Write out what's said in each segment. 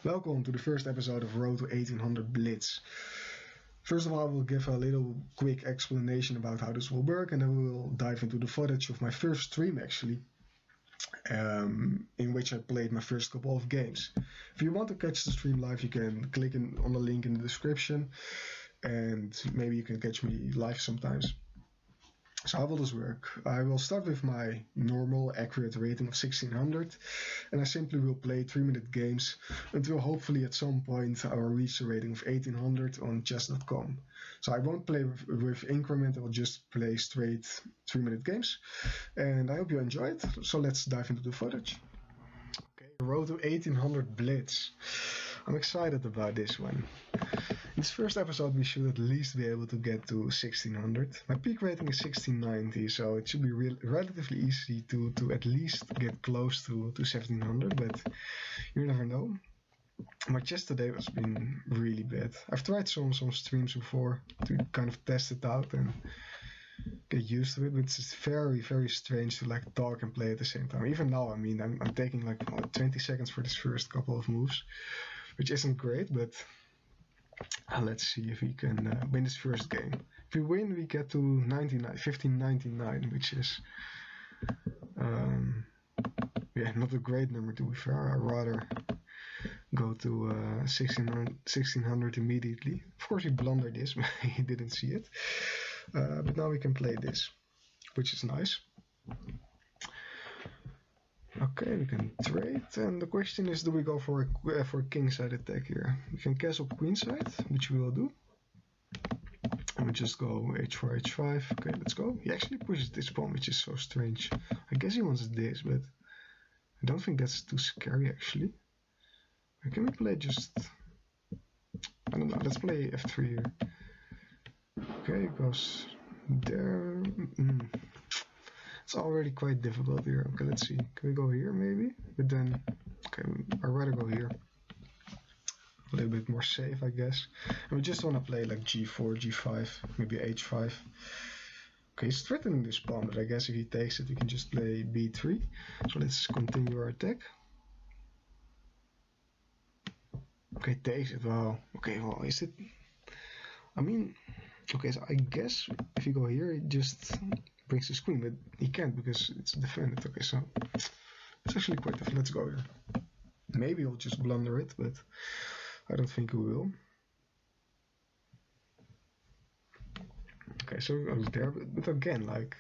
Welcome to the first episode of Road to 1800 Blitz. First of all, I will give a little quick explanation about how this will work, and then we will dive into the footage of my first stream actually, in which I played my first couple of games. If you want to catch the stream live, you can click on the link in the description, and maybe you can catch me live sometimes. So how will this work? I will start with my normal accurate rating of 1600, and I simply will play 3-minute games until hopefully at some point I will reach the rating of 1800 on chess.com. So I won't play with increment, I will just play straight 3-minute games, and I hope you enjoy it. So let's dive into the footage. Okay, Road to 1800 Blitz. I'm excited about this one. In this first episode we should at least be able to get to 1600. My peak rating is 1690, so it should be relatively easy to at least get close to 1700, but you never know. My chess today has been really bad. I've tried some streams before to kind of test it out and get used to it, but it's very, very strange to like talk and play at the same time. Even now, I mean, I'm taking like 20 seconds for this first couple of moves, which isn't great, but let's see if we can win this first game. If we win, we get to 1599, which is not a great number to be fair. I'd rather go to 1600 immediately. Of course, he blundered this, but he didn't see it. But now we can play this, which is nice. Okay, we can trade, and the question is, do we go for a kingside attack here? We can castle queenside, which we will do. And we just go h4, h5. Okay, let's go. He actually pushes this pawn, which is so strange. I guess he wants this, but I don't think that's too scary actually. Can we play just... I don't know, let's play f3 here. Okay, it goes there. It's already quite difficult here. Okay, let's see. Can we go here maybe? But then, okay, I'd rather go here. A little bit more safe, I guess. And we just want to play like g4, g5, maybe h5. Okay, he's threatening this pawn, but I guess if he takes it, we can just play b3. So let's continue our attack. Okay, takes it. Wow. Okay, well, is it... I mean, okay, so I guess if you go here, it just brings his queen, but he can't because it's defended. Okay, so it's actually quite tough. Let's go here. Maybe he'll just blunder it, but I don't think he will. Okay, so he goes there, but again, like,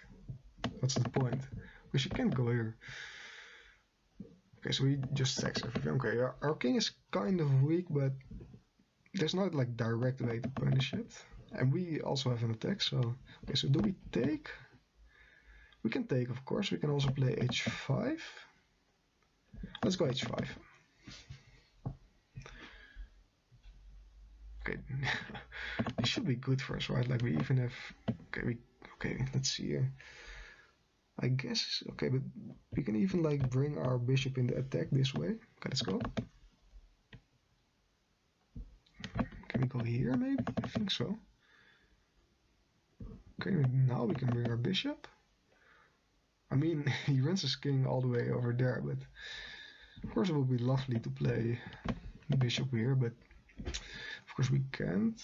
what's the point? Because you can't go here. Okay, so he just sacks everything. Okay, our king is kind of weak, but there's not like direct way to punish it. And we also have an attack, so... Okay, so do we take? We can take, of course. We can also play h5. Let's go h5. Okay, this should be good for us, right? Like we even have... Okay, let's see here. I guess, okay, but we can even like bring our bishop in the attack this way. Okay, let's go. Can we go here maybe? I think so. Okay, now we can bring our bishop. I mean, he runs his king all the way over there, but of course it would be lovely to play bishop here, but of course we can't.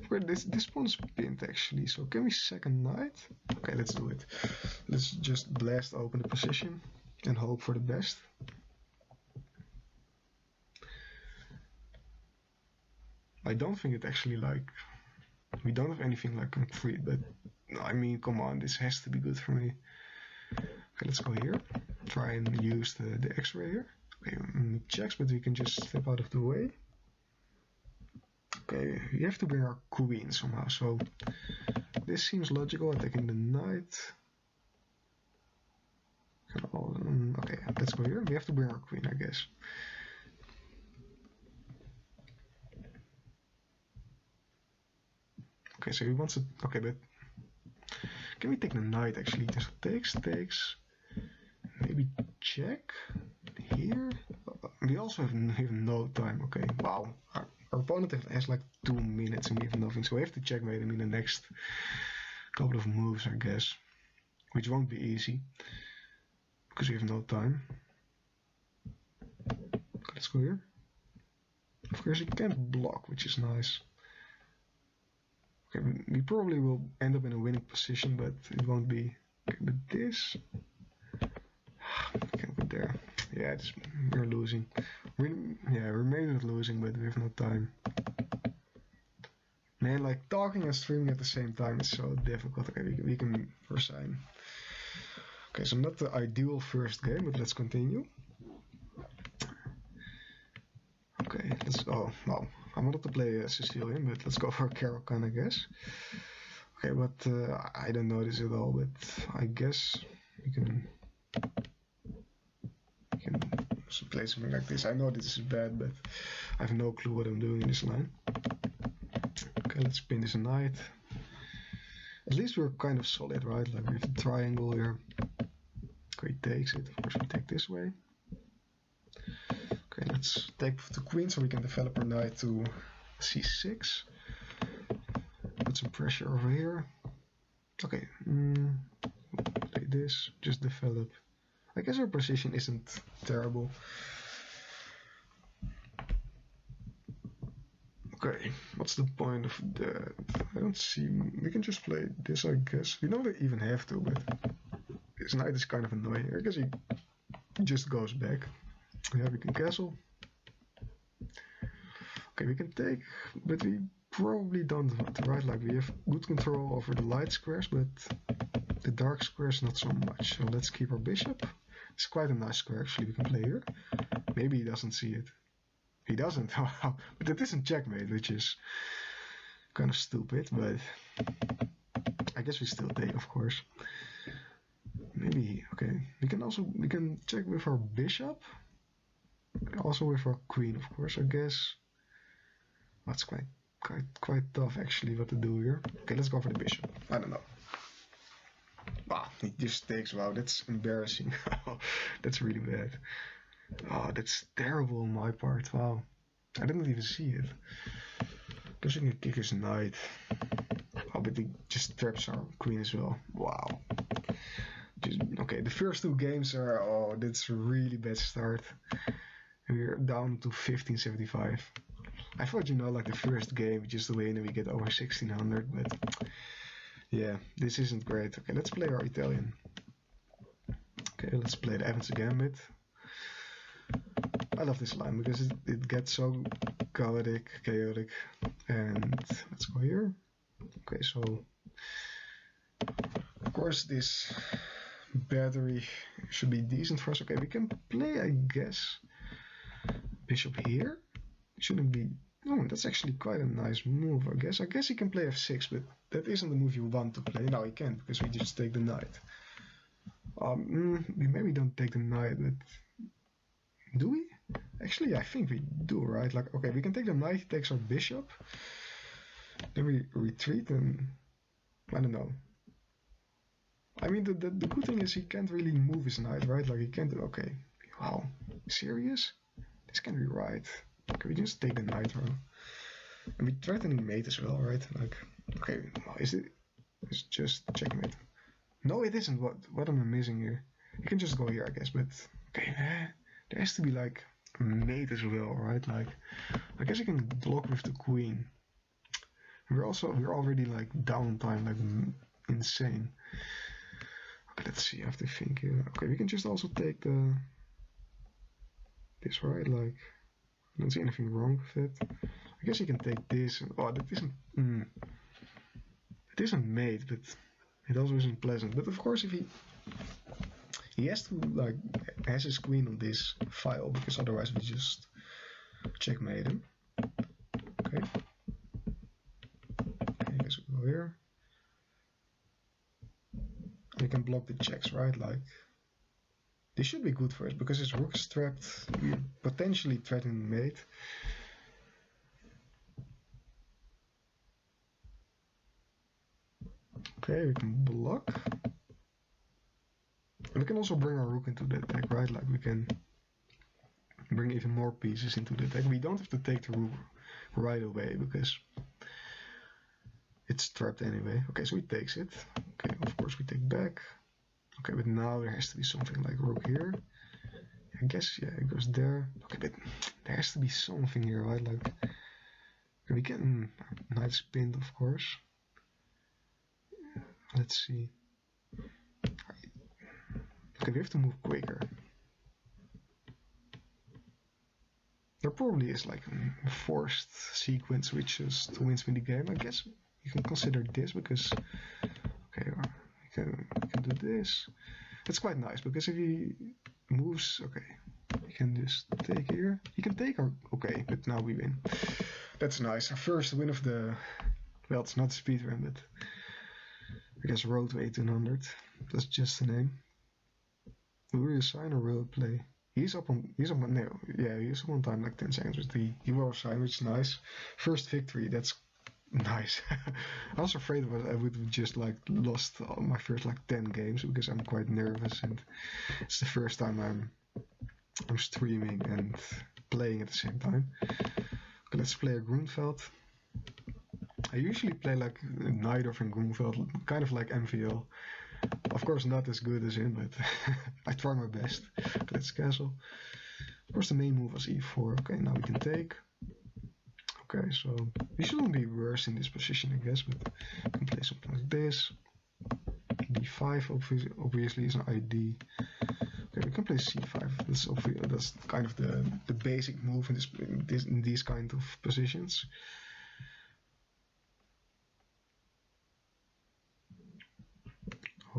This pawn is pinned actually, so can we second knight? Okay, let's do it. Let's just blast open the position and hope for the best. I don't think it actually like... We don't have anything like concrete, but I mean, come on, this has to be good for me. Okay, let's go here. Try and use the x-ray here. Okay, checks, but we can just step out of the way. Okay, we have to bring our queen somehow, so this seems logical, attacking the knight. Okay, let's go here. We have to bring our queen, I guess. Okay, so he wants to... Okay, but... Can we take the knight actually? Just takes... Maybe check here. We also have no time. Okay, wow. Our opponent has like 2 minutes and we have nothing, so we have to checkmate him in the next couple of moves, I guess, which won't be easy because we have no time. Okay, let's go here. Of course, he can't block, which is nice. Okay, we probably will end up in a winning position, but it won't be. Okay, but this... Can't go there. Yeah, we're losing. We're maybe not losing, but we have no time. Man, like talking and streaming at the same time is so difficult. Okay, we can resign. Okay, so not the ideal first game, but let's continue. Okay, oh, no. I wanted to play Sicilian, but let's go for Caracan, I guess. Okay, but I don't know this at all, but I guess we can play something like this. I know this is bad, but I have no clue what I'm doing in this line. Okay, let's spin this knight. At least we're kind of solid, right? Like we have the triangle here. Okay, he takes it. Of course, we take this way. Okay, let's take the queen so we can develop our knight to c6. Put some pressure over here. Okay, play this. Just develop. I guess our position isn't terrible. Okay, what's the point of that? I don't see. We can just play this, I guess. We don't even have to, but this knight is kind of annoying. I guess he just goes back. Yeah, we can castle. Okay, we can take, but we probably don't want to, right? Like we have good control over the light squares, but the dark squares not so much. So let's keep our bishop. It's quite a nice square actually we can play here. Maybe he doesn't see it. He doesn't, but it isn't checkmate, which is kind of stupid, but I guess we still take, of course. Maybe, okay, we can check with our bishop, also with our queen, of course, I guess. That's quite tough actually what to do here. Okay, let's go for the bishop. I don't know. Wow, he just takes. Wow, that's embarrassing. That's really bad. Oh, that's terrible on my part. Wow, I didn't even see it. Guess we can kick his knight. Oh, but he just traps our queen as well. Wow. Okay, the first two games are. Oh, that's a really bad start. We're down to 1575. I thought, like the first game, just win and we get over 1600, but yeah, this isn't great. Okay, let's play our Italian. Okay, let's play the Evans Gambit. I love this line because it gets so chaotic, and let's go here. Okay, so of course this battery should be decent for us. Okay, we can play, I guess, bishop here. Shouldn't be. Oh, that's actually quite a nice move, I guess. I guess he can play f6, but that isn't the move you want to play. No, he can't, because we just take the knight. We maybe don't take the knight, but do we? Actually, I think we do, right? Like, okay, we can take the knight, he takes our bishop. Then we retreat, and I don't know. I mean, the good thing is he can't really move his knight, right? Like, he can't. Okay, wow, serious? This can't be right. Okay, we just take the knight row. And we threaten mate as well, right? Like, okay, is it? It's just checkmate. No, it isn't. What am I missing here? You can just go here, I guess. But okay, there has to be like mate as well, right? Like, I guess you can block with the queen. We're already like down time, like insane. Okay, let's see. I have to think here. Okay, we can just also take this, right? Like. I don't see anything wrong with it. I guess you can take this. Oh, that isn't. It isn't made, but it also isn't pleasant. But of course, if he has to like has his queen on this file, because otherwise we just checkmate him. Okay. I guess we go here. We can block the checks, right? Like. This should be good for us because his rook is trapped. We're potentially threatening mate. Okay, we can block. And we can also bring our rook into the deck, right? Like we can bring even more pieces into the deck. We don't have to take the rook right away because it's trapped anyway. Okay, so he takes it. Okay, of course we take back. Okay, but now there has to be something like rook here. I guess, yeah, it goes there. Okay, but there has to be something here, right? Like, we can knight spin, of course. Let's see. Okay, we have to move quicker. There probably is like a forced sequence switches to win me the game. I guess you can consider this because, okay, we can do this. It's quite nice because if he moves, okay, you can just take here. You can take our, okay, but now we win. That's nice. Our first win of the, well, it's not speedrun, but I guess road to 1800. That's just the name. Will we assign or will it play? He's up on no, yeah, he's up on time like 10 seconds with the he will assign, which is nice. First victory, that's nice. I was afraid I would have just like lost my first like 10 games because I'm quite nervous and it's the first time I'm streaming and playing at the same time. Okay, let's play a Groenveld. I usually play like Nightorf and Groenveld, kind of like MVL. Of course not as good as him, but I try my best. Let's castle. Of course the main move was e4. Okay, now we can take. Okay, so we shouldn't be worse in this position, I guess, but we can play something like this. d5 obviously is an ID. Okay, we can play c5. That's kind of the basic move in these kind of positions.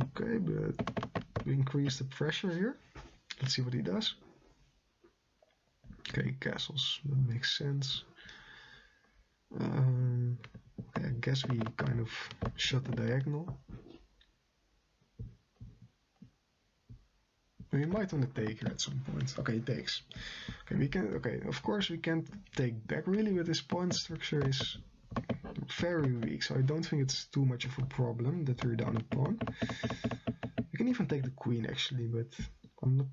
Okay, but we increase the pressure here. Let's see what he does. Okay, castles, that makes sense. Okay, I guess we kind of shut the diagonal. We might want to take here at some point. Okay, he takes. Okay, we can. Okay, of course we can't take back really, but this pawn structure is very weak, so I don't think it's too much of a problem that we're down a pawn. We can even take the queen actually, but I'm not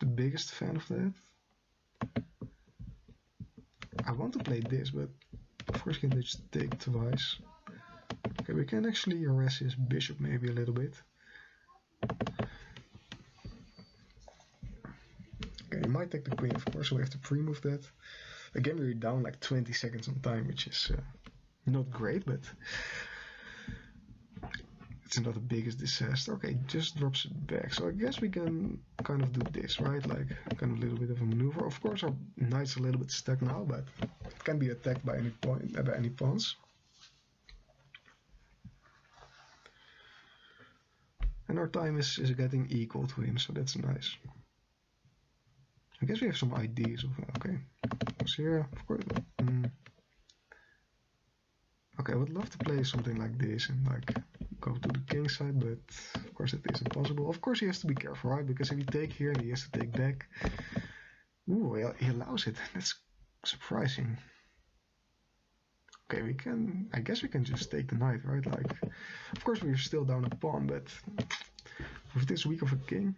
the biggest fan of that. I want to play this, but of course we can just take twice. Okay, we can actually harass his bishop maybe a little bit. Okay, you might take the queen, of course, so we have to pre-move that. Again, we're down like 20 seconds on time, which is not great, but it's not the biggest disaster. Okay, just drops it back. So I guess we can kind of do this, right? Like kind of a little bit of a maneuver. Of course, our knight's a little bit stuck now, but it can be attacked by any point, by any pawns. And our time is getting equal to him, so that's nice. I guess we have some ideas of okay. So here, of course. Okay, I would love to play something like this and like go to the king side, but of course it isn't possible. Of course he has to be careful, right? Because if he take here, he has to take back. Ooh, he allows it. That's surprising. Okay, we can. I guess we can just take the knight, right? Like, of course we're still down a pawn, but with this weak of a king.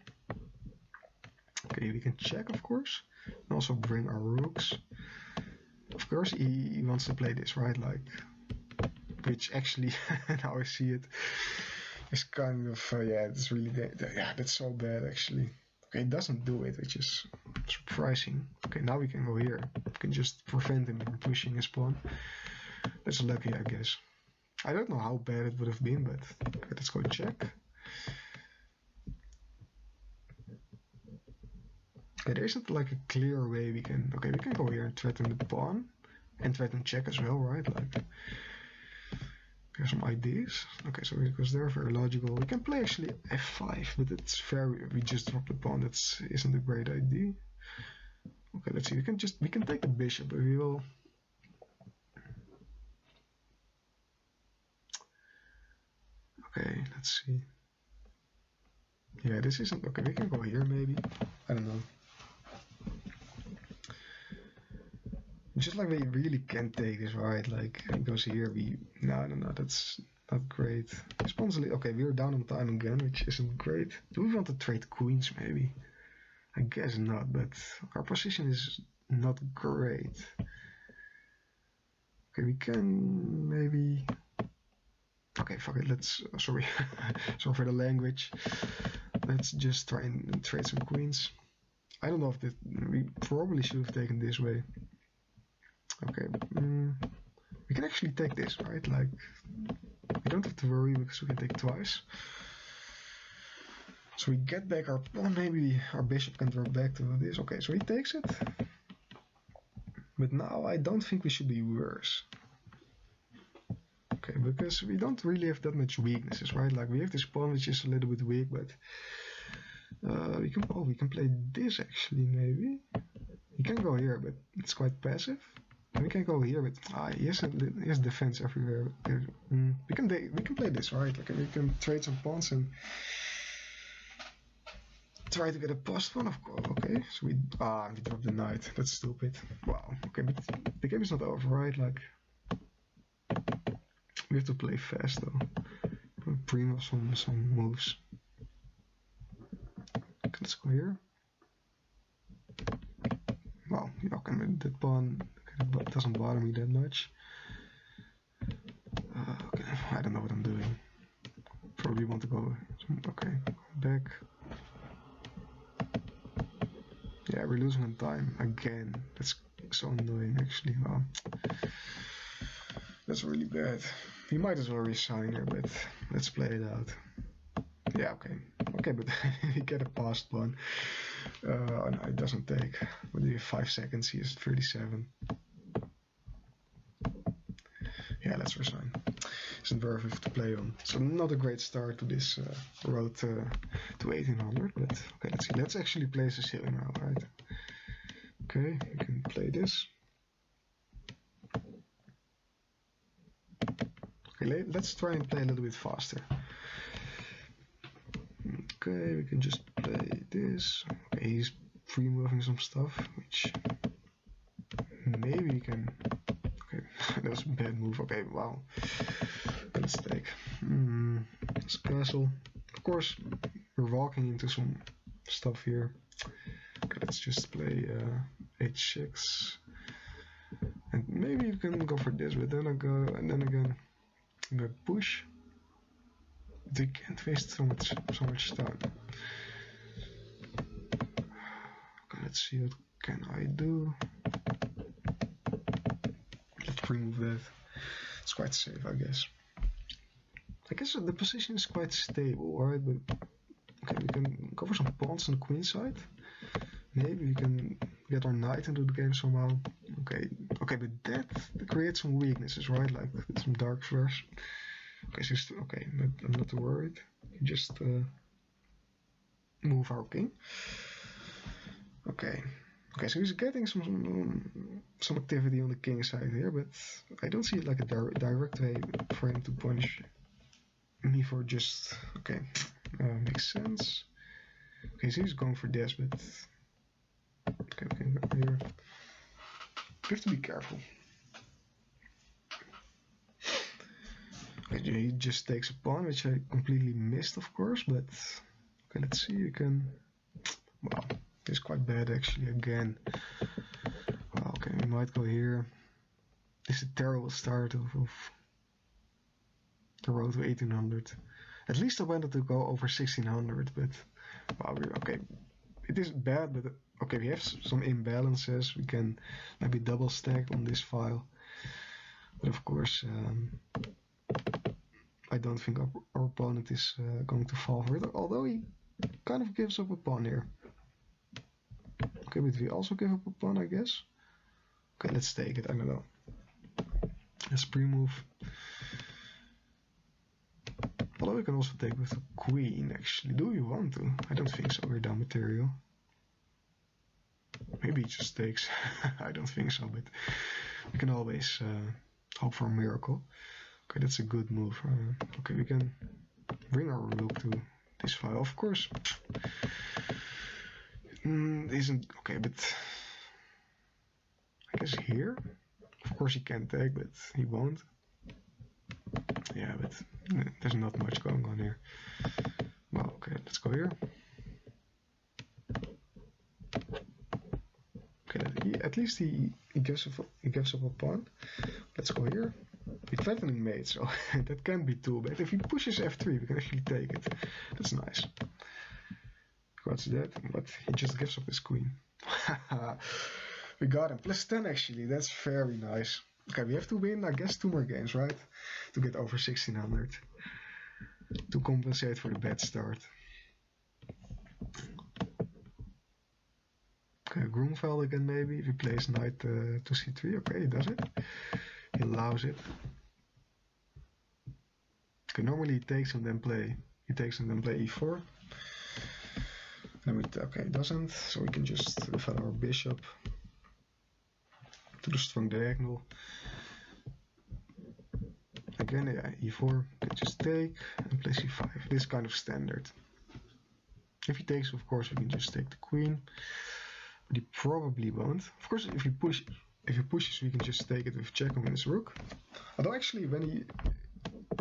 Okay, we can check, of course, and also bring our rooks. Of course, he wants to play this, right? Like, which actually, now I see it, is kind of, yeah, it's really, yeah, that's so bad, actually. Okay, it doesn't do it, which is surprising. Okay, now we can go here. We can just prevent him from pushing his pawn. That's lucky, I guess. I don't know how bad it would have been, but okay, let's go check. Okay, there isn't like a clear way we can. Okay, we can go here and threaten the pawn and threaten check as well, right? Like, here's some ideas. Okay, so because they're very logical. We can play actually f5, but it's very. We just drop the pawn. That isn't a great idea. Okay, let's see. We can take the bishop, but we will. Okay, let's see. Yeah, this isn't okay. We can go here maybe. I don't know. Just like we really can't take this, right? Like it goes here, no, that's not great. Responsibly, okay, we're down on time again, which isn't great. Do we want to trade queens maybe? I guess not, but our position is not great. Okay, we can maybe. Okay, fuck it. Let's. Sorry, sorry for the language. Let's just try and trade some queens. I don't know if this, we probably should have taken this way. Okay, we can actually take this, right? Like, we don't have to worry because we can take twice. So we get back our pawn, maybe our bishop can draw back to this. Okay, so he takes it. But now I don't think we should be worse. Okay, because we don't really have that much weaknesses, right? Like we have this pawn which is a little bit weak, but we can play this actually maybe. He can go here, but it's quite passive. And we can go here, but he has defense everywhere. We can play this, right? Like we can trade some pawns and try to get a post one, of course. Okay, so we dropped the knight. That's stupid. Wow. Okay, but the game is not over, right? Like we have to play fast though. Primo some moves. Okay, let's go here. Well, okay, with that pawn, okay, it doesn't bother me that much. Okay, I don't know what I'm doing. Probably want to go. Okay, back. Yeah, we're losing on time again. That's so annoying, actually. Wow. That's really bad. We might as well resign here, but let's play it out. Yeah, okay. Okay, but we get a passed one. No, it doesn't take. We have 5 seconds. He is 37. Yeah, let's resign. Isn't worth it to play on. So not a great start to this road to 1800, but okay, let's see. Let's actually play Sicilian now, right? Okay, we can play this. Okay, let's try and play a little bit faster. Okay, we can just play this. Okay, he's pre-moving some stuff, which maybe we can. Okay, that was a bad move. Okay, wow. Let's take this castle. Of course, we're walking into some stuff here. Okay, let's just play h6, and maybe you can go for this, but then I go, and then again, I'm gonna push. They can't waste so much time. Okay, let's see what can I do. Let's remove that. It's quite safe, I guess. I guess the position is quite stable, right? But okay, we can go for some pawns on the queen side. Maybe we can get our knight into the game somehow. Okay, but that creates some weaknesses, right? Like some dark squares. Okay, so okay, I'm not too worried. Just move our king. Okay, so he's getting some activity on the king side here, but I don't see it like a direct way for him to punish me for just makes sense. Okay, so he's going for this, but okay, we can go here. We have to be careful. Okay, he just takes a pawn, which I completely missed, of course, but okay, let's see. You can. Wow, this is quite bad actually. Again. Wow, okay, we might go here. This is a terrible start of the road to 1800. At least I wanted to go over 1600, but wow, okay. It is bad, but okay, we have some imbalances. We can maybe double stack on this file, but of course. I don't think our opponent is going to fall for it, although he kind of gives up a pawn here. Okay, but we also give up a pawn, I guess. Okay, let's take it, I don't know. Let's pre-move. Although we can also take with the queen, actually. Do you want to? I don't think so, we're down material. Maybe he just takes. I don't think so, but we can always hope for a miracle. Okay, that's a good move. Okay, we can bring our rook to this file, of course. Isn't okay, but I guess here. Of course he can take, but he won't. Yeah, but there's not much going on here. Well, okay, let's go here. Okay, at least he gives up a pawn. Let's go here. He's threatening mate, so that can't be too bad. If he pushes f3, we can actually take it. That's nice. What's that? But he just gives up his queen. We got him. Plus 10 actually. That's very nice. Okay, we have to win, I guess, 2 more games, right? To get over 1600. To compensate for the bad start. Okay, Grunfeld again maybe. If he plays knight to c3. Okay, he does it. He allows it. Okay, normally he takes and then play. He takes and then play e4. Then we okay, it doesn't. So we can just defend our bishop to the strong diagonal. Again, yeah, e4. Can just take and play c5. This is kind of standard. If he takes, of course, we can just take the queen. But he probably won't. Of course, if he pushes, we can just take it with check on his rook. Although actually,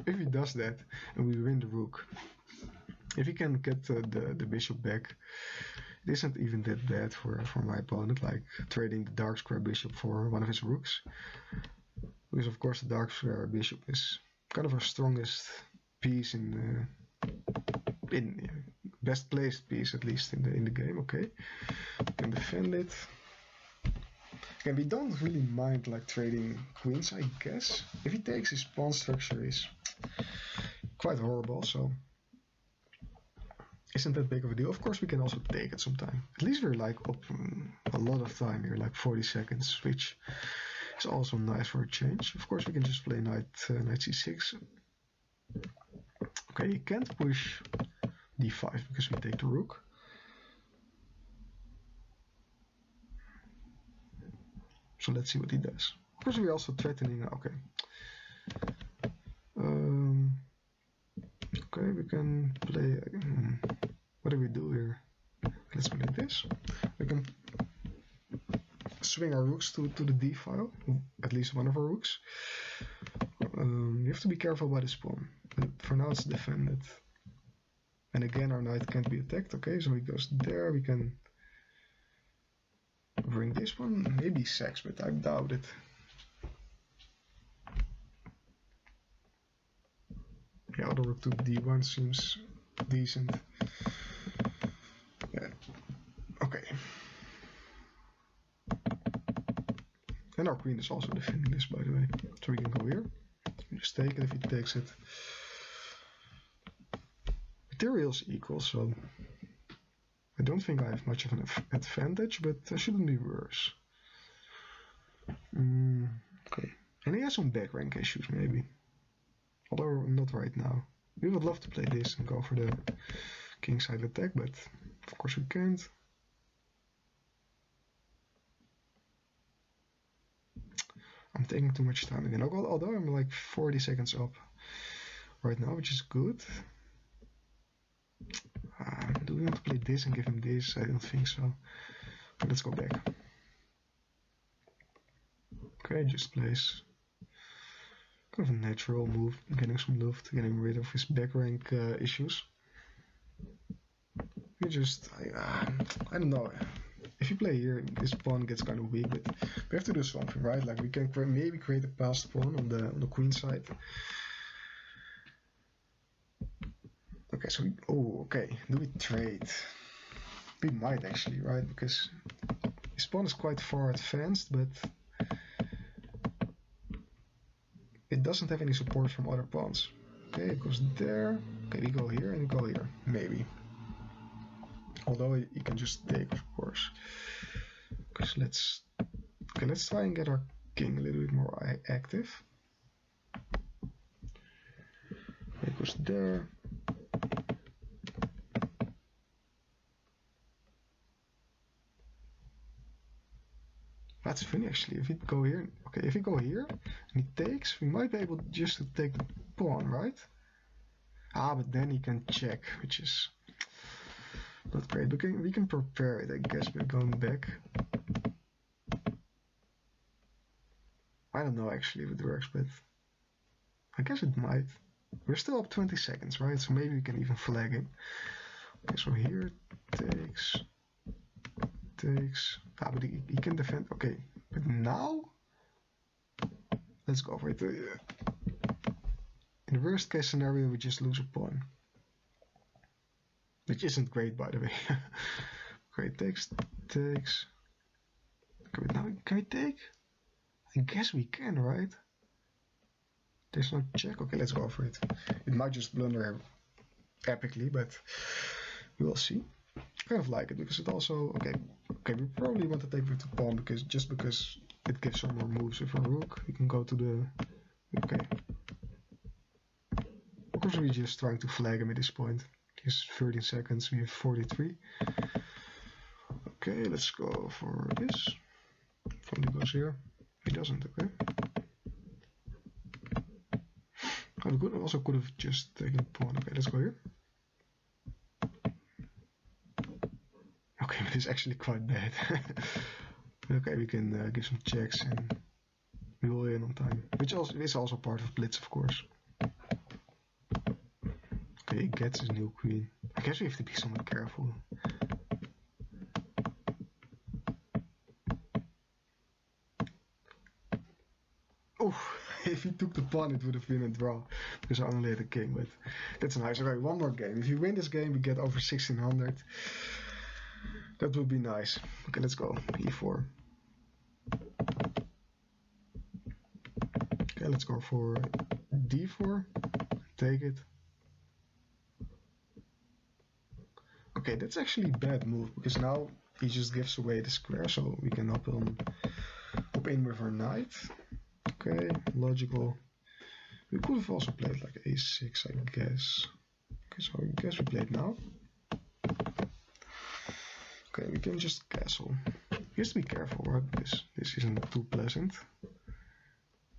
if he does that and we win the rook, if he can get the bishop back, it isn't even that bad for my opponent, like trading the dark square bishop for one of his rooks. Because of course the dark square bishop is kind of our strongest piece in best placed piece, at least in the game. Okay, can defend it. And we don't really mind like trading queens, I guess. If he takes, his pawn structure is quite horrible, so isn't that big of a deal. Of course we can also take it sometime. At least we're like up a lot of time here, like 40 seconds, which is also nice for a change. Of course we can just play knight c6. Okay, you can't push d5 because we take the rook. So let's see what he does. Of course we're also threatening, okay. Okay, we can play, what do we do here? Let's play this. We can swing our rooks to the d file, at least one of our rooks. You have to be careful about this pawn. But for now it's defended. And again our knight can't be attacked. Okay, so he goes there. We can bring this one, maybe sacks, but I doubt it. Yeah, other rook to d1 seems decent. Yeah. Okay. And our queen is also defending this, by the way. So we can go here. Just take it if he takes it. Materials equal, so I don't think I have much of an advantage, but I shouldn't be worse. Okay. And he has some back rank issues, maybe. Although not right now. We would love to play this and go for the kingside attack, but of course we can't. I'm taking too much time again, although I'm like 40 seconds up right now, which is good. Do we want to play this and give him this? I don't think so. But let's go back. Okay, just plays kind of a natural move, getting some loft, getting rid of his back rank issues. We just, I don't know. If you play here, this pawn gets kind of weak, but we have to do something, right? Like we can maybe create a passed pawn on the queen side. Okay, so okay. Do we trade? We might actually, right? Because his pawn is quite far advanced, but it doesn't have any support from other pawns. Okay, it goes there. Okay, we go here and go here, maybe. Although you can just take, of course. Because let's try and get our king a little bit more active. It goes there. That's funny actually. If we go here, okay, if we go here and he takes, we might be able just to take the pawn, right? But then he can check, which is not great. But we can prepare it, I guess, by going back. I don't know actually if it works, but I guess it might. We're still up 20 seconds, right? So maybe we can even flag it. Okay, so here takes. But he can defend. Okay, but now let's go for it. In the worst case scenario, we just lose a pawn. which isn't great, by the way. Okay, takes. Okay, but now can we take? I guess we can, right? There's no check. Okay, let's go for it. It might just blunder epically, but we will see. I kind of like it because it also okay. We probably want to take with the pawn because it gives some more moves with a rook. We can go to the okay. Of course, we're just trying to flag him at this point. He's 13 seconds. We have 43. Okay, let's go for this. Probably goes here. He doesn't. Okay. Oh, we also could have just taken a pawn. Okay, let's go here. Okay, but it's actually quite bad. Okay, we can give some checks and we will win on time, which also is also part of Blitz, of course. Okay, he gets his new queen. I guess we have to be somewhat careful. Oh, if he took the pawn, it would have been a draw because I only had a king. But that's nice. Okay, one more game. If you win this game, we get over 1600. That would be nice. Okay, let's go. E4. Okay, let's go for D4. Take it. Okay, that's actually a bad move because now he just gives away the square, so we can hop in with our knight. Okay, logical. We could have also played like a6, I guess. Okay, so I guess we played now. Okay, we can just castle. You have to be careful, right? Because this isn't too pleasant.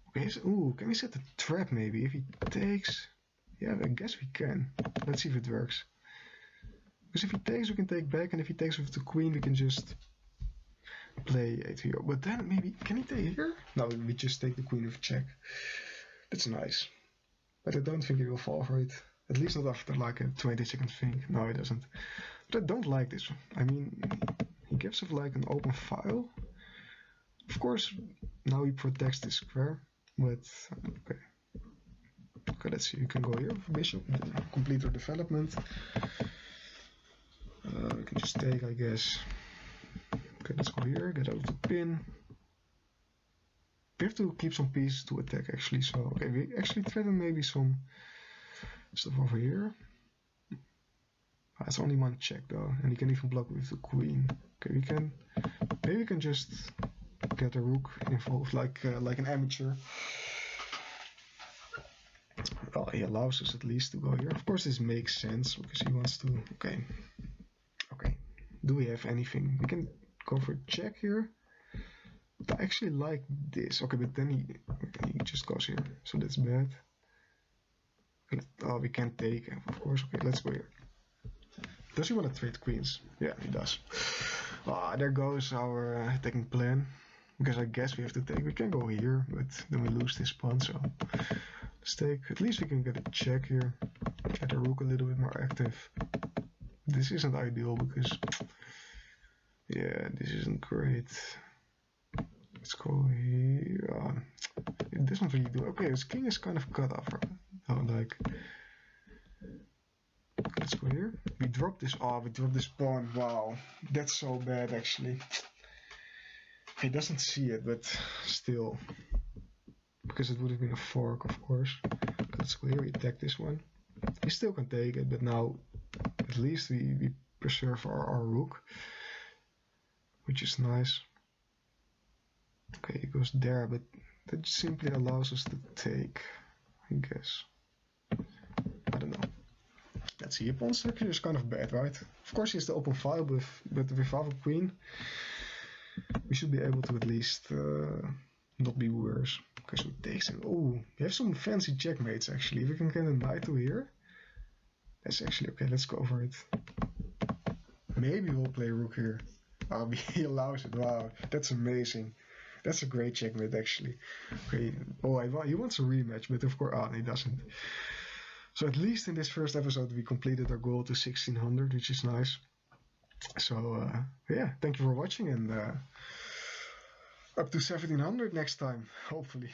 Okay, ooh, can we set the trap maybe? If he takes... Yeah, I guess we can. Let's see if it works. Because if he takes, we can take back, and if he takes with the queen, we can just play 8 here. But then maybe... Can he take here? No, we just take the queen with check. That's nice. But I don't think he will fall for it. At least not after like a 20-second thing. No, he doesn't. But I don't like this one. I mean, he gives us like an open file. Of course, now he protects this square. But, okay. Okay, let's see. You can go here for bishop. Complete our development. We can just take, I guess. Okay, let's go here. Get out of the pin. We have to keep some pieces to attack actually. So, okay, we actually threaten maybe some stuff over here. It's only one check though, and he can even block with the queen. Okay, maybe we can just get a rook involved like an amateur. Well, he allows us at least to go here. Of course, this makes sense because he wants to. Okay. Do we have anything? We can go for a check here. But I actually like this. Okay, but then he just goes here, so that's bad. Oh, we can't take, of course. Okay, let's go here. Does he want to trade queens? Yeah, he does. Ah, there goes our attacking plan. Because I guess we have to take. We can go here, but then we lose this pawn, so let's take. At least we can get a check here. Get the rook a little bit more active. This isn't ideal because, yeah, this isn't great. Let's go here. It doesn't really do. Okay, his king is kind of cut off. Oh, like. Let's go here. We drop this. Oh, we drop this pawn. Wow, that's so bad actually. He doesn't see it, but still, because it would have been a fork, of course. Let's go here. We attack this one. He still can take it, but now at least we preserve our rook, which is nice. Okay, he goes there, but that simply allows us to take, I guess. I don't know. Let's see, your pawn structure is kind of bad, right? Of course, he has the open file, but without a queen, we should be able to at least not be worse. Okay, so it takes him. Oh, we have some fancy checkmates actually. If we can get a knight to here, that's actually okay. Let's go for it. Maybe we'll play rook here. Oh, he allows it. Wow, that's amazing. That's a great checkmate actually. Okay. Oh, he wants a rematch, but of course, he doesn't. So at least in this first episode we completed our goal to 1600, which is nice. So yeah, thank you for watching, and up to 1700 next time, hopefully.